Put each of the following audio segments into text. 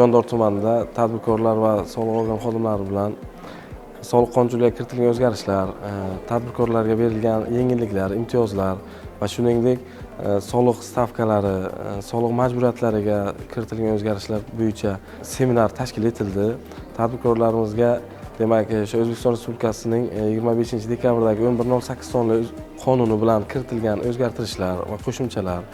Jondor tumanida tadbirkorlar va soliq organ xodimlari bilan soliq qonunchiligiga kiritilgan o'zgarishlar, tadbirkorlarga berilgan yengilliklar, imtiyozlar va shuningdek soliq stavkalari, soliq majburiyatlariga kiritilgan o'zgarishlar bo'yicha seminar tashkil etildi. Tadbirkorlarimizga demak, o'sha O'zbekiston Respublikasining 25-dekabrdagi 1108 sonli qonuni bilan kiritilgan o'zgartirishlar va qo'shimchalar,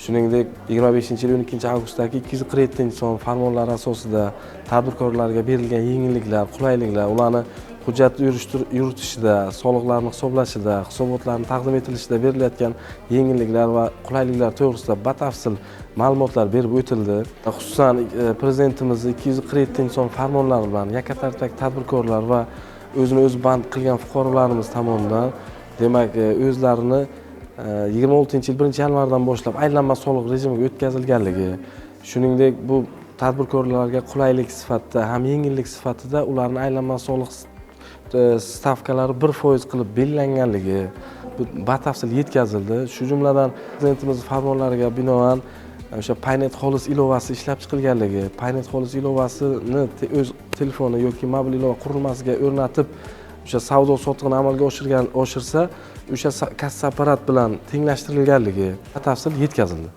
shuningdek 25-yil 12-avgustdagi 247-son farmonlari asosida tadbirkorlarga berilgan yengilliklar, qulayliklar, ularni hujjat yuritishida, soliqlarni hisoblashida, hisobotlarni taqdim etilishida berilayotgan yengilliklar va qulayliklar to'g'risida batafsil ma'lumotlar berib o'tildi. Xususan, Prezidentimizning 247-son farmonlari bilan yakka tartibdagi tadbirkorlar va o'zini o'zi band qilgan fuqarolarimiz tomonidan demak, o'zlarini 26-yil 1-yanvardan boshlab aylanma soliq rejimiga o'tkazilganligi, shuningdek bu tadbirkorlarga qulaylik sifatida ham yengillik sifatida ularning aylanma soliq stavkalari 1% qilib belgilanganligi batafsil yetkazildi. Shu jumladan Prezidentimiz farmonlariga binoan o'sha Paynet xolis ilovasi ishlab chiqilganligi, Paynet xolis ilovasini o'z telefoni yoki mobil ilova qurilmasiga o'rnatib o'sha savdo sotiqni amalga oshirsa, o'sha kassa apparat bilan tenglashtirilganligi batafsil yetkazildi.